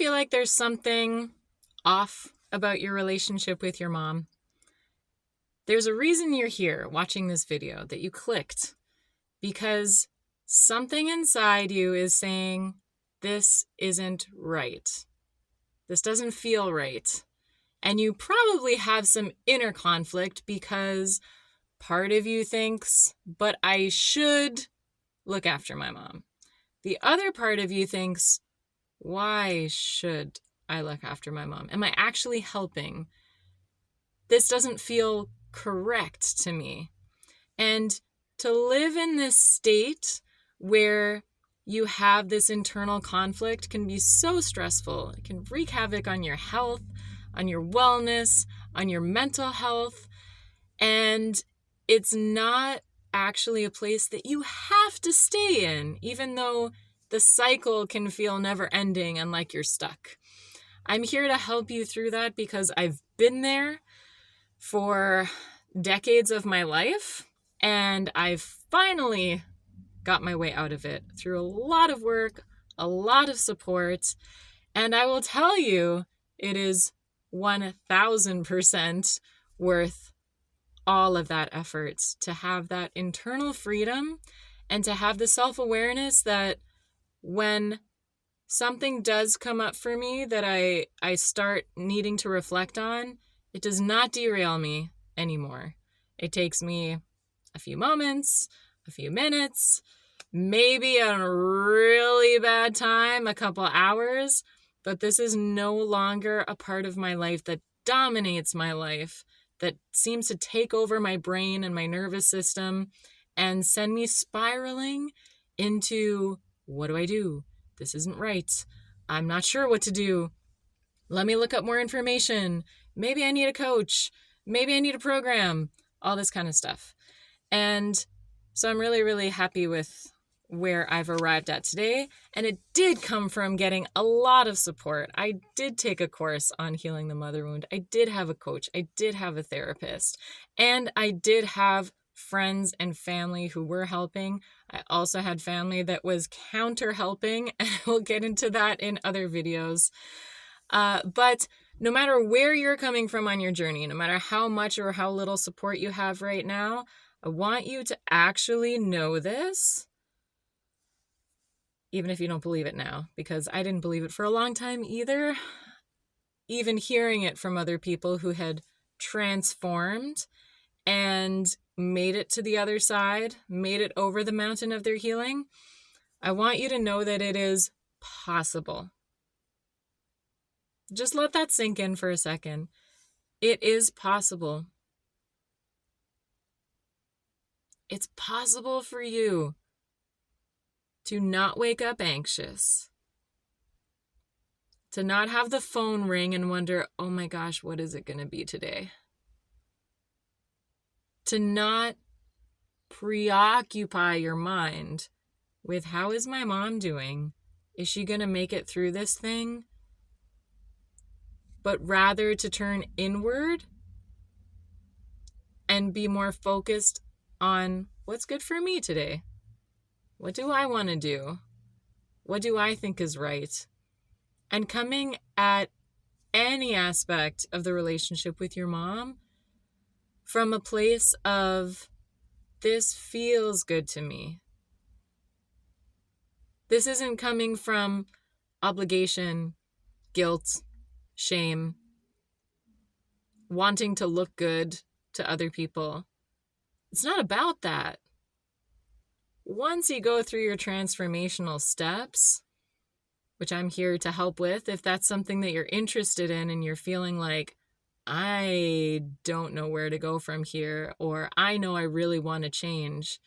feel like there's something off about your relationship with your mom? There's a reason you're here watching this video, that you clicked, because something inside you is saying, this isn't right. This doesn't feel right. And you probably have some inner conflict because part of you thinks, but I should look after my mom. The other part of you thinks, why should I look after my mom? Am I actually helping? This doesn't feel correct to me. And to live in this state where you have this internal conflict can be so stressful. It can wreak havoc on your health, on your wellness, on your mental health. And it's not actually a place that you have to stay in, even though the cycle can feel never ending and like you're stuck. I'm here to help you through that because I've been there for decades of my life, and I've finally got my way out of it through a lot of work, a lot of support, and I will tell you, it is 1000% worth all of that effort to have that internal freedom and to have the self-awareness that when something does come up for me that I start needing to reflect on, it does not derail me anymore. It takes me a few moments, a few minutes, maybe a really bad time, a couple hours, but this is no longer a part of my life that dominates my life, that seems to take over my brain and my nervous system and send me spiraling into, what do I do? This isn't right. I'm not sure what to do. Let me look up more information. Maybe I need a coach. Maybe I need a program. All this kind of stuff. And so I'm really, really happy with where I've arrived at today. And it did come from getting a lot of support. I did take a course on healing the mother wound. I did have a coach. I did have a therapist. And I did have friends and family who were helping. I also had family that was counter helping, and we'll get into that in other videos. But no matter where you're coming from on your journey, no matter how much or how little support you have right now, I want you to actually know this, even if you don't believe it now, because I didn't believe it for a long time either. Even hearing it from other people who had transformed and made it to the other side, made it over the mountain of their healing, I want you to know that it is possible. Just let that sink in for a second. It is possible. It's possible for you to not wake up anxious, to not have the phone ring and wonder, oh my gosh, what is it going to be today? To not preoccupy your mind with, how is my mom doing? Is she going to make it through this thing? But rather to turn inward and be more focused on what's good for me today. What do I want to do? What do I think is right? And coming at any aspect of the relationship with your mom from a place of, this feels good to me. This isn't coming from obligation, guilt, shame, wanting to look good to other people. It's not about that. Once you go through your transformational steps, which I'm here to help with, if that's something that you're interested in and you're feeling like, I don't know where to go from here, or I know I really want to change,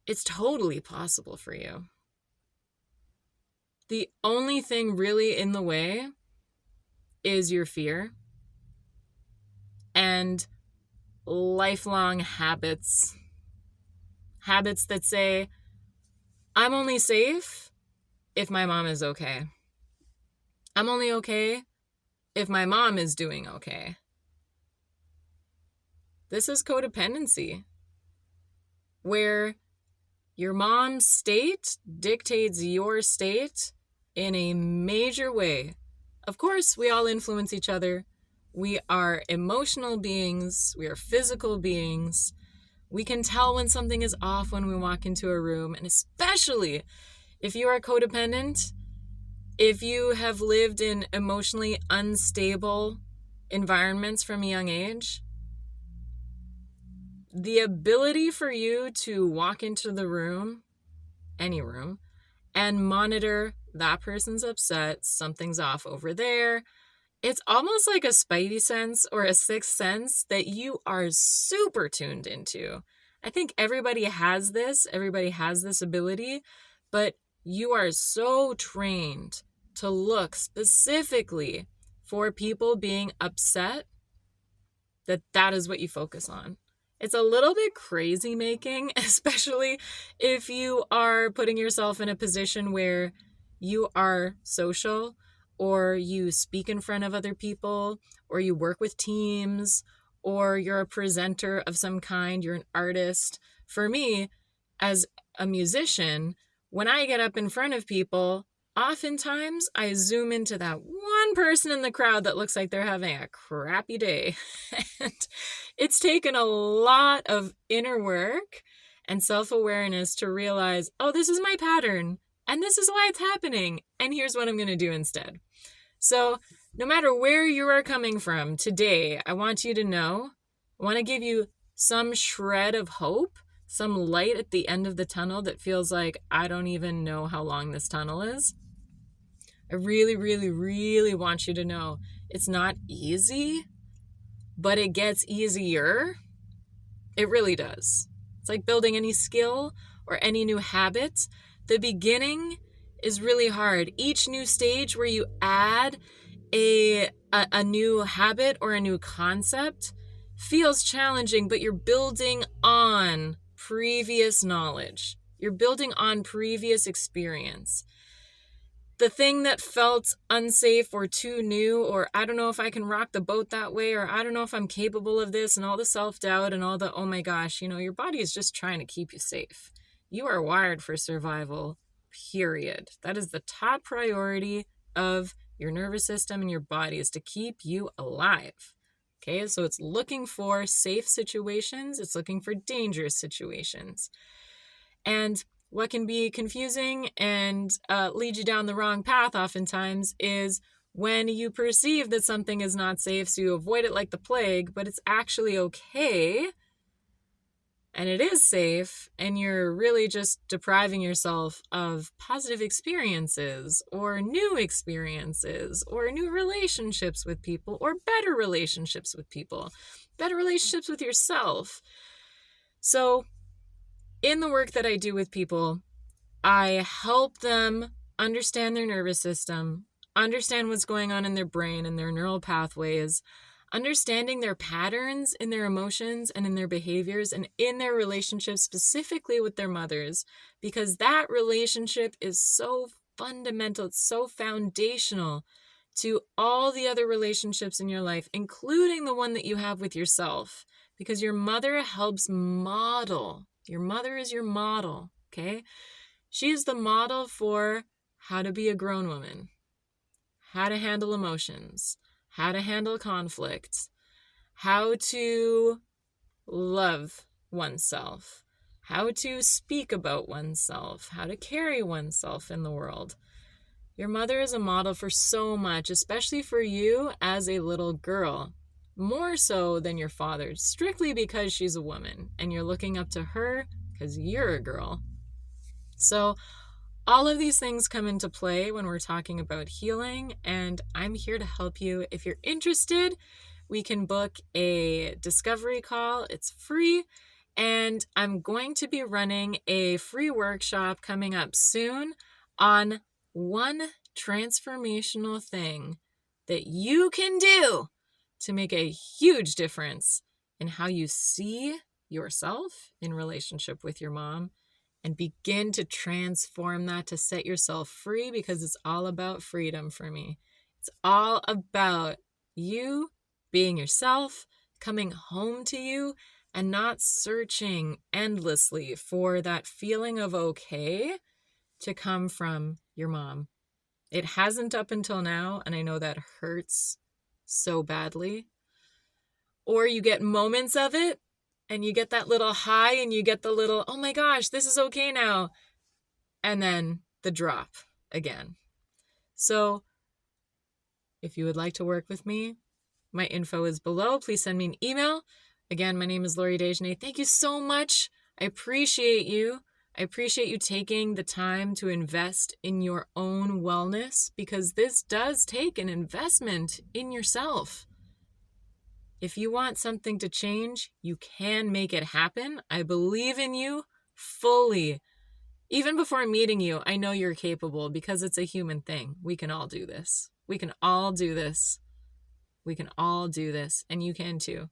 it's totally possible for you. The only thing really in the way is your fear and lifelong habits. Habits that say, I'm only safe if my mom is okay. I'm only okay if my mom is doing okay. This is codependency, where your mom's state dictates your state in a major way. Of course, we all influence each other. We are emotional beings. We are physical beings. We can tell when something is off when we walk into a room, and especially if you are codependent, if you have lived in emotionally unstable environments from a young age, the ability for you to walk into the room, any room, and monitor that person's upset, something's off over there. It's almost like a spidey sense or a sixth sense that you are super tuned into. I think everybody has this ability, but you are so trained to look specifically for people being upset that is what you focus on. It's a little bit crazy making, especially if you are putting yourself in a position where you are social, or you speak in front of other people, or you work with teams, or you're a presenter of some kind, you're an artist. For me, as a musician, when I get up in front of people, oftentimes I zoom into that one person in the crowd that looks like they're having a crappy day. And it's taken a lot of inner work and self-awareness to realize, oh, this is my pattern, and this is why it's happening, and here's what I'm going to do instead. So no matter where you are coming from today, I want you to know, I want to give you some shred of hope, some light at the end of the tunnel that feels like I don't even know how long this tunnel is. I really, really, really want you to know it's not easy, but it gets easier. It really does. It's like building any skill or any new habit. The beginning is really hard. Each new stage where you add a new habit or a new concept feels challenging, but you're building on previous knowledge. You're building on previous experience. The thing that felt unsafe or too new, or I don't know if I can rock the boat that way, or I don't know if I'm capable of this, and all the self-doubt and all the, oh my gosh, your body is just trying to keep you safe. You are wired for survival, period. That is the top priority of your nervous system and your body, is to keep you alive. Okay, so it's looking for safe situations. It's looking for dangerous situations. And what can be confusing and lead you down the wrong path oftentimes is when you perceive that something is not safe, so you avoid it like the plague, but it's actually okay, and it is safe, and you're really just depriving yourself of positive experiences or new experiences or new relationships with people or better relationships with people, better relationships with yourself. So in the work that I do with people, I help them understand their nervous system, understand what's going on in their brain and their neural pathways, understanding their patterns in their emotions and in their behaviors and in their relationships, specifically with their mothers, because that relationship is so fundamental, it's so foundational to all the other relationships in your life, including the one that you have with yourself, because your mother helps model. Your mother is your model, okay? She is the model for how to be a grown woman, how to handle emotions, how to handle conflict, how to love oneself, how to speak about oneself, how to carry oneself in the world. Your mother is a model for so much, especially for you as a little girl, more so than your father, strictly because she's a woman and you're looking up to her because you're a girl. So all of these things come into play when we're talking about healing, and I'm here to help you. If you're interested, we can book a discovery call. It's free, and I'm going to be running a free workshop coming up soon on one transformational thing that you can do to make a huge difference in how you see yourself in relationship with your mom, and begin to transform that to set yourself free, because it's all about freedom for me. It's all about you being yourself, coming home to you, and not searching endlessly for that feeling of okay to come from your mom. It hasn't up until now, and I know that hurts so badly. Or you get moments of it, and you get that little high, and you get the little, oh my gosh, this is okay now. And then the drop again. So if you would like to work with me, my info is below. Please send me an email. Again, my name is Loridagenaise. Thank you so much. I appreciate you. I appreciate you taking the time to invest in your own wellness, because this does take an investment in yourself. If you want something to change, you can make it happen. I believe in you fully. Even before meeting you, I know you're capable, because it's a human thing. We can all do this. We can all do this. We can all do this, and you can too.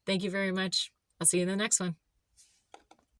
Thank you very much. I'll see you in the next one.